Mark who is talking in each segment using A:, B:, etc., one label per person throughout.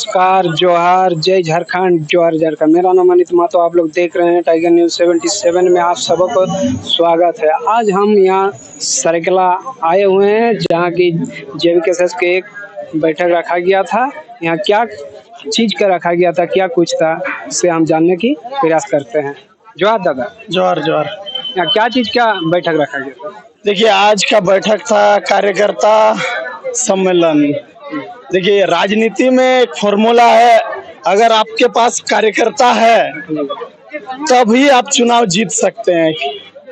A: नमस्कार, जोहार, जय झारखंड, जोहार झारखंड। मेरा नाम अनित महतो, आप लोग देख रहे हैं टाइगर न्यूज़ 77 में आप सबको स्वागत है। आज हम यहाँ सरायकेला आए हुए हैं जहाँ की जेवीकेएसएस के एक बैठक रखा गया था। यहाँ क्या चीज़ का रखा गया था, क्या कुछ था, इससे हम जानने की प्रयास करते हैं। जोहार दादा।
B: जोहार जोहार।
A: यहाँ क्या चीज़ का बैठक रखा गया था?
B: देखिए, आज का बैठक था कार्यकर्ता सम्मेलन। देखिए, राजनीति में एक फॉर्मूला है, अगर आपके पास कार्यकर्ता है तभी आप चुनाव जीत सकते हैं।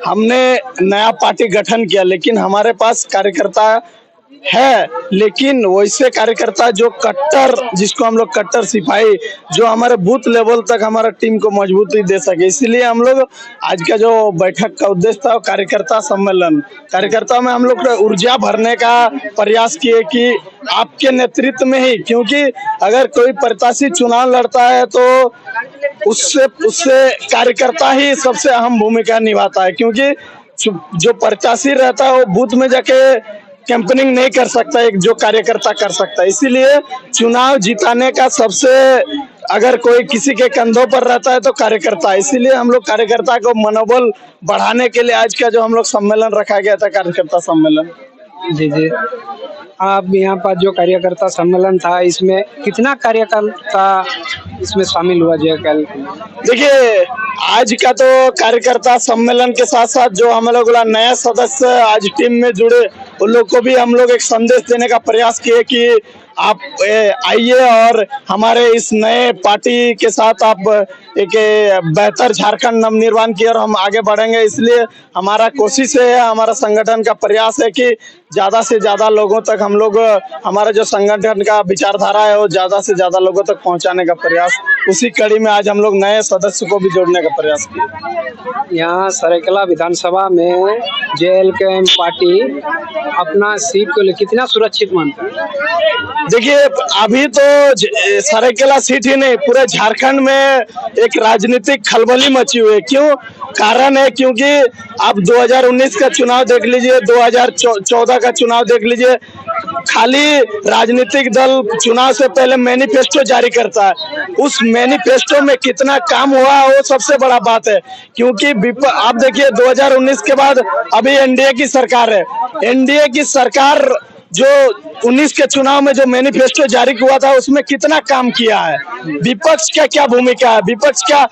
B: हमने नया पार्टी गठन किया लेकिन हमारे पास कार्यकर्ता है, लेकिन वैसे कार्यकर्ता जो कट्टर, जिसको हम लोग कट्टर सिपाही, जो हमारे बूथ लेवल तक हमारा टीम को मजबूती दे सके, इसीलिए हम लोग आज का जो बैठक का उद्देश्य था कार्यकर्ता सम्मेलन। कार्यकर्ता में हम लोग ऊर्जा भरने का प्रयास किए कि आपके नेतृत्व में ही, क्योंकि अगर कोई प्रत्याशी चुनाव लड़ता है तो उससे कार्यकर्ता ही सबसे अहम भूमिका निभाता है, क्योंकि जो प्रत्याशी रहता है वो बूथ में जाके कैंपेनिंग नहीं कर सकता, एक जो कार्यकर्ता कर सकता है। इसीलिए चुनाव जिताने का सबसे, अगर कोई किसी के कंधों पर रहता है तो कार्यकर्ता। इसीलिए हम लोग कार्यकर्ता को मनोबल बढ़ाने के लिए आज का जो हम लोग सम्मेलन रखा गया था, कार्यकर्ता सम्मेलन।
A: जी जी, आप यहाँ पर जो कार्यकर्ता सम्मेलन था, इसमें कितना कार्यकर्ता इसमें शामिल हुआ जो कल?
B: देखिए, आज का तो कार्यकर्ता सम्मेलन के साथ साथ जो हम लोग नया सदस्य आज टीम में जुड़े, उन लोग को भी हम लोग एक संदेश देने का प्रयास किए कि आप आइए और हमारे इस नए पार्टी के साथ आप एक बेहतर झारखंड नवनिर्माण की और हम आगे बढ़ेंगे। इसलिए हमारा कोशिश है, हमारा संगठन का प्रयास है कि ज़्यादा से ज़्यादा लोगों तक हम लोग, हमारा जो संगठन का विचारधारा है वो ज़्यादा से ज़्यादा लोगों तक पहुंचाने का प्रयास, उसी कड़ी में आज हम लोग नए सदस्य को भी जोड़ने का प्रयास किए।
A: यहाँ सरायकेला विधानसभा में जेएलके पार्टी अपना सीट को लेकर कितना सुरक्षित मानता है?
B: देखिए, अभी तो सरायकेला सीट ही नहीं, पूरे झारखंड में एक राजनीतिक खलबली मची हुई है। क्यों? कारण है क्योंकि आप 2019 का चुनाव देख लीजिए, 2014 का चुनाव देख लीजिए, खाली राजनीतिक दल चुनाव से पहले मैनिफेस्टो जारी करता है। उस मैनिफेस्टो में कितना काम हुआ वो सबसे बड़ा बात है, क्योंकि आप देखिए 2019 के बाद अभी एनडीए की सरकार है। एनडीए की सरकार जो 19 के चुनाव में जो मैनिफेस्टो जारी हुआ था उसमें कितना काम किया है, विपक्ष का क्या भूमिका है, विपक्ष क्या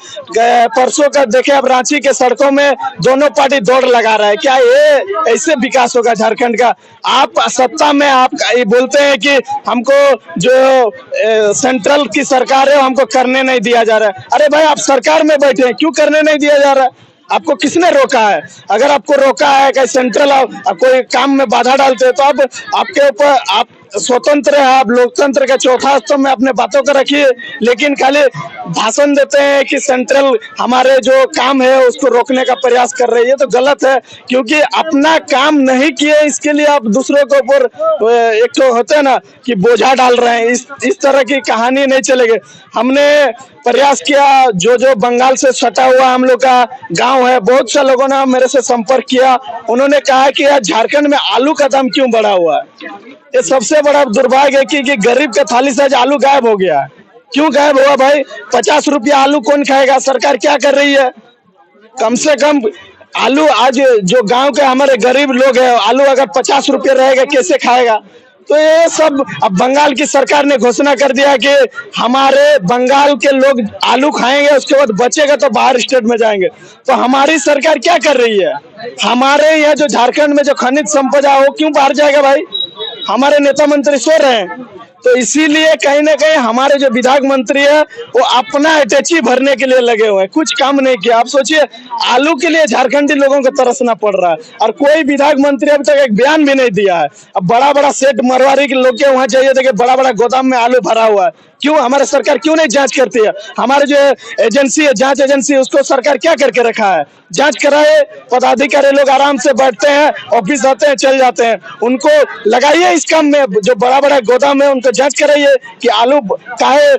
B: परसों का देखे अब रांची के सड़कों में दोनों पार्टी दौड़ लगा रहा है। क्या ये ऐसे विकास होगा झारखंड का? आप सत्ता में आप ये बोलते हैं कि हमको जो सेंट्रल की सरकार है हमको करने नहीं दिया जा रहा है। अरे भाई, आप सरकार में बैठे हैं, क्यों करने नहीं दिया जा रहा है? आपको किसने रोका है? अगर आपको रोका है कि सेंट्रल कोई काम में बाधा डालते हैं तो अब आपके ऊपर, आप स्वतंत्र है, आप लोकतंत्र का चौथा स्तंभ में अपने बातों को रखिए, लेकिन खाली भाषण देते हैं कि सेंट्रल हमारे जो काम है उसको रोकने का प्रयास कर रही है। ये तो गलत है, क्योंकि अपना काम नहीं किए इसके लिए आप दूसरों के ऊपर एक तो होता है ना कि बोझा डाल रहे हैं। इस तरह की कहानी नहीं चलेगी। हमने प्रयास किया, जो बंगाल से सटा हुआ हम लोग का गांव है, बहुत से लोगों ने मेरे से संपर्क किया। उन्होंने कहा कि यार झारखंड में आलू का दाम क्यों बढ़ा हुआ है? ये सबसे बड़ा दुर्भाग्य है कि गरीब के थाली से आज आलू गायब हो गया है। क्यों गायब हुआ भाई? 50 रुपया आलू कौन खाएगा? सरकार क्या कर रही है? कम से कम आलू, आज जो गांव के हमारे गरीब लोग हैं, आलू अगर 50 रुपये रहेगा कैसे खाएगा? तो ये सब, अब बंगाल की सरकार ने घोषणा कर दिया कि हमारे बंगाल के लोग आलू खाएंगे, उसके बाद बचेगा तो बाहर स्टेट में जाएंगे। तो हमारी सरकार क्या कर रही है? हमारे यहाँ जो झारखंड में जो खनिज संपदा है वो क्यों बाहर जाएगा भाई? हमारे नेता मंत्री सो रहे हैं। तो इसीलिए कहीं ना कहीं हमारे जो विधायक मंत्री है वो अपना अटैची भरने के लिए लगे हुए हैं, कुछ काम नहीं किया। आप सोचिए, आलू के लिए झारखंडी लोगों को तरसना पड़ रहा है और कोई विधायक मंत्री अभी तक एक बयान भी नहीं दिया है। अब बड़ा बड़ा सेठ मरवाड़ी के लोग के वहां जाइए, देखिए बड़ा बड़ा गोदाम में आलू भरा हुआ है। क्यों? हमारे सरकार क्यों नहीं जांच करती है? हमारे जो एजेंसी है, जांच एजेंसी, उसको सरकार क्या करके रखा है? जांच कराए, पदाधिकारी लोग आराम से बैठते हैं, ऑफिस आते हैं, चल जाते हैं। उनको लगाइए इस काम में, जो बड़ा बड़ा गोदाम है उनको जांच कराइए कि आलू काहे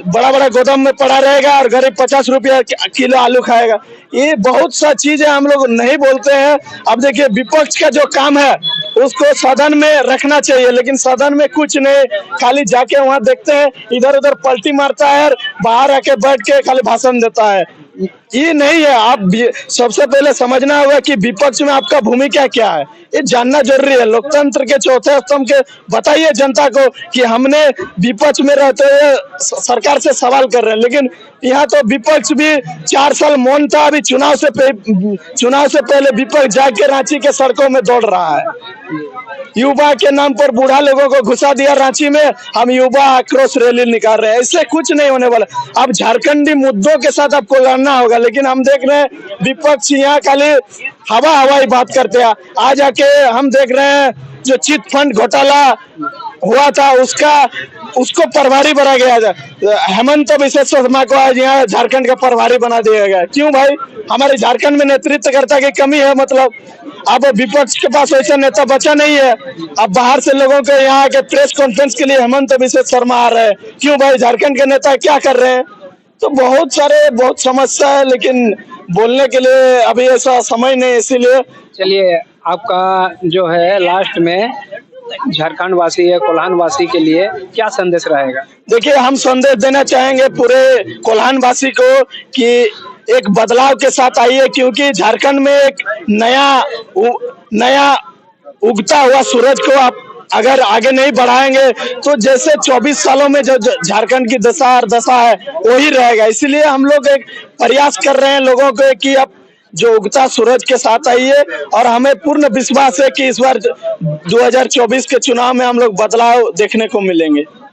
B: बड़ा बड़ा गोदाम में पड़ा रहेगा और गरीब 50 रुपया किलो आलू खाएगा। ये बहुत सा चीजें हम लोग नहीं बोलते हैं। अब देखिए, विपक्ष का जो काम है उसको सदन में रखना चाहिए, लेकिन सदन में कुछ नहीं, खाली जाके वहां देखते हैं इधर उधर पलटी मारता है और बाहर आके बैठ के खाली भाषण देता है। ये नहीं है। सबसे पहले समझना होगा कि विपक्ष में आपका भूमिका क्या है, ये जानना जरूरी है। लोकतंत्र के चौथे स्तंभ के बताइए जनता को कि हमने विपक्ष में रहते हुए सरकार से सवाल कर रहे हैं, लेकिन यहाँ तो विपक्ष भी 4 साल मौन था। अभी चुनाव से पहले विपक्ष जाके रांची के सड़कों में दौड़ रहा है। युवा के नाम पर बूढ़ा लोगों को घुसा दिया रांची में, हम युवा आक्रोश रैली निकाल रहे हैं। इससे कुछ नहीं होने वाला। अब झारखंडी मुद्दों के साथ आपको लड़ना होगा, लेकिन हम देख रहे हैं विपक्ष यहाँ खाली हवाई बात करते हैं। आज आके हम देख रहे हैं जो चिट फंड घोटाला हुआ था उसको प्रभारी बना गया। हेमंत बिस्वा शर्मा को आज यहाँ झारखंड का प्रभारी बना दिया गया। क्यों भाई? हमारे झारखंड में नेतृत्वकर्ता की कमी है। मतलब अब विपक्ष के पास वैसा नेता बचा नहीं है। अब बाहर से लोगों के यहाँ के प्रेस कॉन्फ्रेंस के लिए हेमंत बिस्वा शर्मा आ रहे हैं। क्यों भाई? झारखंड के नेता क्या कर रहे हैं? तो बहुत समस्या है, लेकिन बोलने के लिए अभी ऐसा समय नहीं, इसीलिए।
A: चलिए, आपका जो है लास्ट में झारखंड वासी या कोल्हान वासी के लिए क्या संदेश रहेगा?
B: देखिए, हम संदेश देना चाहेंगे पूरे कोल्हान वासी को कि एक बदलाव के साथ आइए, क्योंकि झारखंड में एक नया उगता हुआ सूरज को आप अगर आगे नहीं बढ़ाएंगे तो जैसे 24 सालों में जो झारखंड की दशा है वही रहेगा। इसीलिए हम लोग एक प्रयास कर रहे हैं लोगों को कि अब जो उगता सूरज के साथ आइए, और हमें पूर्ण विश्वास है कि इस बार 2024 के चुनाव में हम लोग बदलाव देखने को मिलेंगे।